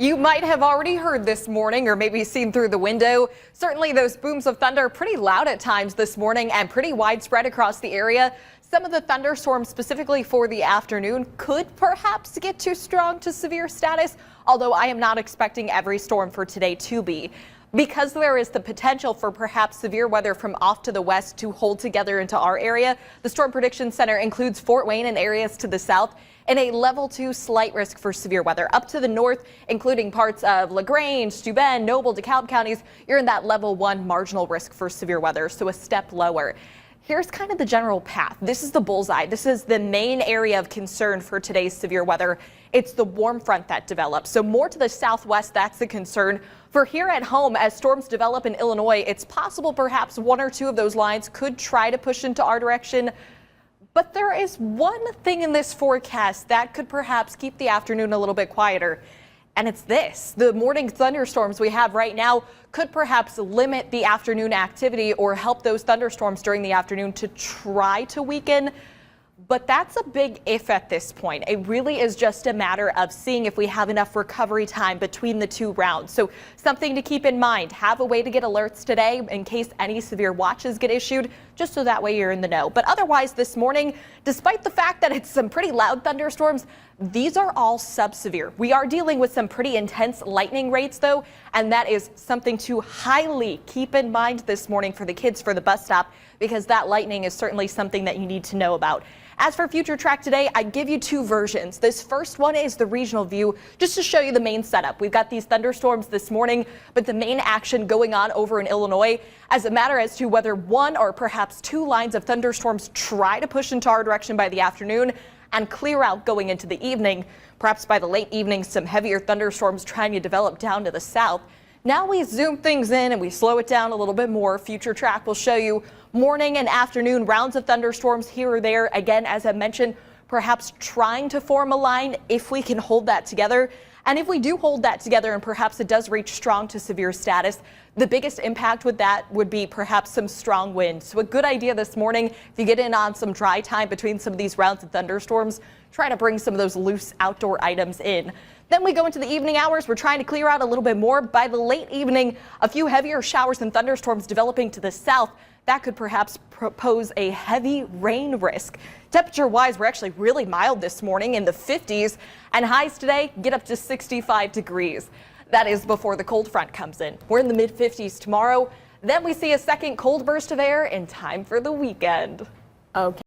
You might have already heard this morning or maybe seen through the window. Certainly those booms of thunder pretty loud at times this morning and pretty widespread across the area. Some of the thunderstorms specifically for the afternoon could perhaps get too strong to severe status, although I am not expecting every storm for today to be. Because there is the potential for perhaps severe weather from off to the west to hold together into our area, the Storm Prediction Center includes Fort Wayne and areas to the south and a level 2 slight risk for severe weather. Up to the north, including parts of LaGrange, Steuben, Noble, DeKalb counties, you're in that level 1 marginal risk for severe weather, so a step lower. Here's kind of the general path. This is the bullseye. This is the main area of concern for today's severe weather. It's the warm front that develops. So more to the southwest, that's the concern. For here at home, as storms develop in Illinois, it's possible perhaps one or two of those lines could try to push into our direction. But there is one thing in this forecast that could perhaps keep the afternoon a little bit quieter. And it's this. The morning thunderstorms we have right now could perhaps limit the afternoon activity or help those thunderstorms during the afternoon to try to weaken. But that's a big if at this point. It really is just a matter of seeing if we have enough recovery time between the two rounds. So something to keep in mind. Have a way to get alerts today in case any severe watches get issued, just so that way you're in the know. But otherwise this morning, despite the fact that it's some pretty loud thunderstorms, these are all sub-severe. We are dealing with some pretty intense lightning rates, though, and that is something to highly keep in mind this morning for the kids for the bus stop, because that lightning is certainly something that you need to know about. As for Future Track today, I give you two versions. This first one is the regional view, just to show you the main setup. We've got these thunderstorms this morning, but the main action going on over in Illinois as a matter as to whether one or perhaps two lines of thunderstorms try to push into our direction by the afternoon and clear out going into the evening. Perhaps by the late evening, some heavier thunderstorms trying to develop down to the south. Now we zoom things in and we slow it down a little bit more. Future Track will show you morning and afternoon rounds of thunderstorms here or there. Again, as I mentioned, perhaps trying to form a line if we can hold that together. And if we do hold that together and perhaps it does reach strong to severe status, the biggest impact with that would be perhaps some strong winds. So a good idea this morning, if you get in on some dry time between some of these rounds of thunderstorms, try to bring some of those loose outdoor items in. Then we go into the evening hours. We're trying to clear out a little bit more. By the late evening, a few heavier showers and thunderstorms developing to the south. That could perhaps pose a heavy rain risk. Temperature-wise, we're actually really mild this morning in the 50s, and highs today get up to 65 degrees. That is before the cold front comes in. We're in the mid-50s tomorrow. Then we see a second cold burst of air in time for the weekend. Okay.